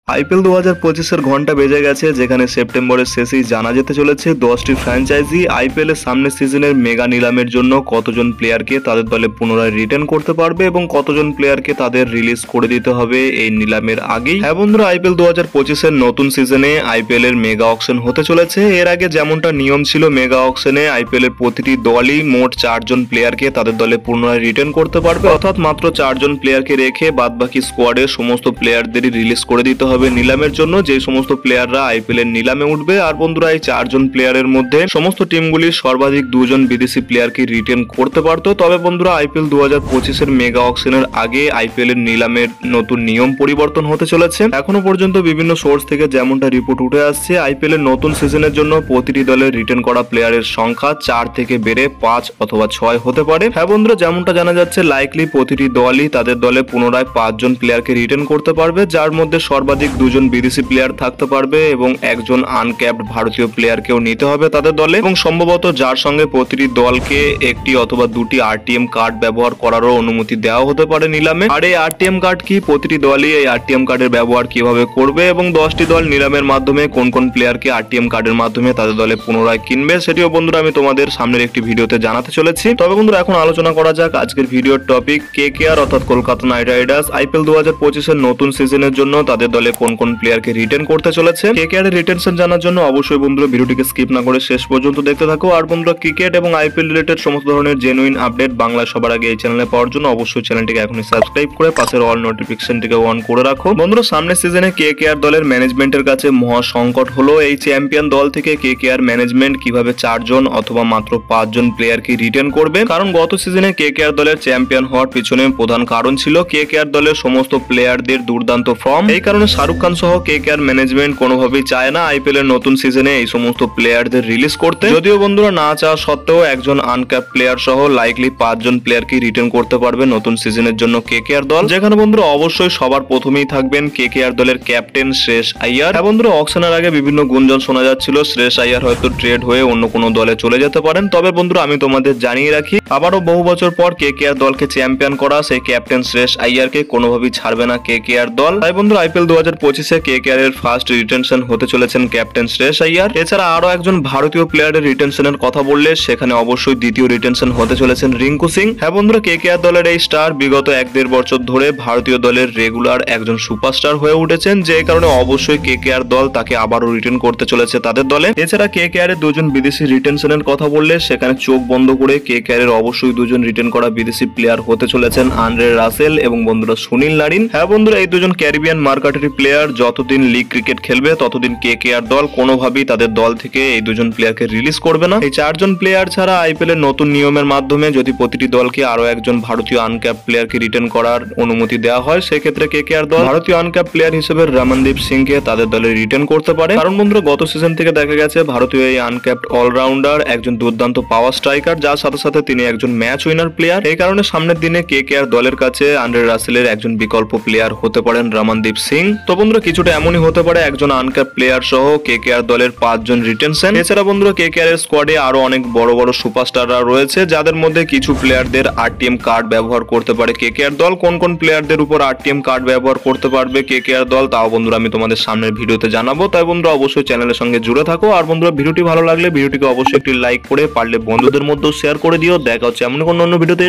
IPL 2025-এর ঘন্টা বেজে গেছে, যেখানে সেপ্টেম্বরের শেষেই জানা যেতে চলেছে 10টি ফ্র্যাঞ্চাইজি আইপিএল এর সামনের সিজনের মেগা নিলামের জন্য কতজন প্লেয়ারকে তাদের দলে পুনরায় রিটার্ন করতে পারবে এবং কতজন প্লেয়ারকে তাদের রিলিজ করে দিতে হবে এই নিলামের আগেই। হ্যাঁ বন্ধুরা, আইপিএল 2025-এর নতুন সিজনে আইপিএল এর মেগা অকশন হতে চলেছে। এর আগে যেমনটা নিয়ম ছিল, মেগা অকশনে আইপিএল এর প্রতিটি দলই মোট 4জন প্লেয়ারকে তাদের দলে পুনরায় রিটার্ন করতে পারবে, অর্থাৎ মাত্র 4জন প্লেয়ারকে রেখে বাদবাকি স্কোয়াডের সমস্ত প্লেয়ারদেরই রিলিজ করে দিতে হবে নিলামের জন্য, যে সমস্ত প্লেয়াররা আইপিএল এর নিলামে উঠবে। আর বন্ধুরা, এই 4জন প্লেয়ারের মধ্যে সমস্ত টিমগুলি সর্বাধিক 2জন বিদেশি প্লেয়ারকে রিটেন করতে পারতো। তবে বন্ধুরা, আইপিএল 2025-এর মেগা অকশনের আগে আইপিএল এর নিলামের নতুন নিয়ম পরিবর্তন হতে চলেছে। এখনো পর্যন্ত বিভিন্ন সোর্স থেকে যেমনটা রিপোর্ট উঠে আসছে, আইপিএল এর নতুন সিজনের জন্য প্রতিটি দলের রিটেন করা প্লেয়ারের সংখ্যা 4 থেকে বেড়ে 5 অথবা 6 হতে পারে। হ্যাঁ বন্ধুরা, যেমনটা জানা যাচ্ছে, লাইকলি প্রতিটি দলই তাদের দলে পুনরায় 5জন প্লেয়ারকে রিটেন করতে পারবে, যার মধ্যে সর্বাধিক 2জন বিদেশি প্লেয়ার থাকতে পারবে এবং একজন আনক্যাপড ভারতীয় প্লেয়ারকেও নিতে হবে তাদের দলে, এবং সম্ভবত যার সঙ্গে প্রতিটি দলকে একটি অথবা দুটি আরটিএম কার্ড ব্যবহার করারও অনুমতি দেওয়া হতে পারে নিলামে। আর এই আরটিএম কার্ড কি, প্রতিটি দলই এই আরটিএম কার্ডের ব্যবহার কিভাবে করবে এবং 10টি দল নিলামের মাধ্যমে কোন কোন প্লেয়ারকে আরটিএম কার্ডের মাধ্যমে তাদের দলে পুনরায় কিনবে, সেটিও বন্ধুরা আমি তোমাদের সামনের একটি ভিডিওতে জানাতে চলেছি। তবে বন্ধুরা, এখন আলোচনা করা যাক আজকের ভিডিওর টপিক, কেকেআর অর্থাৎ কলকাতা নাইট রাইডার্স আইপিএল 2025-এর নতুন সিজনের জন্য তাদের দলে কোন কোন প্লেয়ারকে রিটেন করতে চলেছে। কেকেআর এর রিটেনশন জানার জন্য অবশ্যই বন্ধুরা ভিডিওটিকে স্কিপ না করে শেষ পর্যন্ত দেখতে থাকো। আর বন্ধুরা, ক্রিকেট এবং আইপিএল রিলেটেড সমস্ত ধরনের জেনুইন আপডেট বাংলা সবার আগে এই চ্যানেলে পাওয়ার জন্য অবশ্যই চ্যানেলটিকে এখনই সাবস্ক্রাইব করে পাশের অল নোটিফিকেশনটিকে অন করে রাখো। বন্ধুরা, সামনের সিজনে কেকেআর দলের ম্যানেজমেন্টের কাছে মহা সংকট হলো এই চ্যাম্পিয়ন দল থেকে কেকেআর ম্যানেজমেন্ট কিভাবে 4জন অথবা মাত্র 5জন প্লেয়ারকে রিটেন করবে। কারণ গত সিজনে কেকেআর দলের চ্যাম্পিয়ন হওয়ার পিছনে প্রধান কারণ ছিল কেকেআর দলের সমস্ত প্লেয়ারদের দুর্দান্ত ফর্ম। এই কারণে শাহরুখ খান সহ কেকেআর ম্যানেজমেন্ট কোনোভাবেই চায় না আইপিএল এর নতুন সিজনে এই সমস্ত প্লেয়ারদের রিলিজ করতে। যদিও বন্ধুরা, না চাওয়া সত্ত্বেও একজন আনক্যাপ প্লেয়ার সহ লাইকলি 5জন প্লেয়ারকে রিটেন করতে পারবে নতুন সিজনের জন্য কেকেআর দল, যেখানে বন্ধুরা অবশ্যই সবার প্রথমেই থাকবেন কেকেআর দলের ক্যাপ্টেন শ্রেয়স আইয়ার। হ্যাঁ বন্ধুরা, অকশনের আগে বিভিন্ন গুঞ্জন শোনা যাচ্ছিল শ্রেয়স আইয়ার হয়তো ট্রেড হয়ে অন্য কোনো দলে চলে যেতে পারেন। তবে বন্ধুরা, আমি তোমাদের জানিয়ে রাখি, আবারও বহু বছর পর কেকেআর দলকে চ্যাম্পিয়ন করা সেই ক্যাপ্টেন শ্রেয়স আইয়ারকে কোনোভাবেই ছাড়বে না কেকেআর দল। তাই বন্ধুরা, আইপিএল 2025-এ কেকেআর এর ফার্স্ট রিটেনশন হতে চলেছেন ক্যাপ্টেন শ্রেয়স আইয়ার। এছাড়া আরো একজন ভারতীয় প্লেয়ারের রিটেনশনের কথা বললে সেখানে অবশ্যই দ্বিতীয় রিটেনশন হতে চলেছেন রিঙ্কু সিং। হ্যাঁ বন্ধুরা, কেকেআর দলের এই স্টার বিগত 1-1.5 বছর ধরে ভারতীয় দলের রেগুলার একজন সুপারস্টার হয়ে উঠেছেন, যে কারণে অবশ্যই কেকেআর দল তাকে আবারও রিটেন করতে চলেছে তাদের দলে। এছাড়া কেকেআর এর 2জন বিদেশি রিটেনশনের কথা বললে সেখানে চোখ বন্ধ করে কেকেআর এর অবশ্যই 2জন রিটেন করা বিদেশি প্লেয়ার হতে চলেছেন আন্দ্রে রাসেল এবং বন্ধুরা সুনীল নারিন। হ্যাঁ বন্ধুরা, এই 2জন ক্যারিবিয়ান মার্কাটারি প্লেয়ার যতদিন লিগ ক্রিকেট খেলবে ততদিন কেকেআর দল কোনোভাবেই তাদের দল থেকে এই 2জন প্লেয়ারকে রিলিজ করবে না। এই 4জন প্লেয়ার ছাড়া আইপিএল এর নতুন নিয়মের মাধ্যমে যদি প্রতিটি দলকে আরো একজন ভারতীয় আনক্যাপ প্লেয়ারকে রিটেন করার অনুমতি দেওয়া হয়, সেক্ষেত্রে কেকেআর দল ভারতীয় আনক্যাপ প্লেয়ার হিসেবে রমনদীপ সিংকে তাদের দলে রিটেন করতে পারে। কারণ বন্ধুরা, গত সিজন থেকে দেখা গেছে ভারতীয় এই আনক্যাপড অলরাউন্ডার একজন দুর্দান্ত পাওয়ার স্ট্রাইকার, যার সাথে সাথে তিনি একজন ম্যাচ উইনার প্লেয়ার। এই কারণে সামনের দিনে কেকেআর দলের কাছে আন্দ্রে রাসেলের একজন বিকল্প প্লেয়ার হতে পারেন রমনদীপ সিং। তো বন্ধুরা, কিছুটা এমনই হতে পারে একজন আনক্যাপ প্লেয়ার সহ কেকেআর দলের 5জন রিটেনশন। এছাড়া বন্ধুরা, কেকেআর এর স্কোয়াডে আরো অনেক বড় বড় সুপারস্টাররা রয়েছে, যাদের মধ্যে কিছু প্লেয়ারদের আরটিএম কার্ড ব্যবহার করতে পারে কেকেআর দল। কোন কোন প্লেয়ারদের উপর আরটিএম কার্ড ব্যবহার করতে পারবে কেকেআর দল, তাও বন্ধুরা আমি তোমাদের সামনের ভিডিওতে জানাবো। তাই বন্ধুরা, অবশ্যই চ্যানেলের সঙ্গে জুড়ে থাকো। আর বন্ধুরা, ভিডিওটি ভালো লাগলে ভিডিওটিকে অবশ্যই একটি লাইক করে পারলে বন্ধুদের মধ্যেও শেয়ার করে দিও। দেখা হচ্ছে এমন কোনো অন্য ভিডিওতে।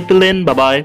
Bye bye.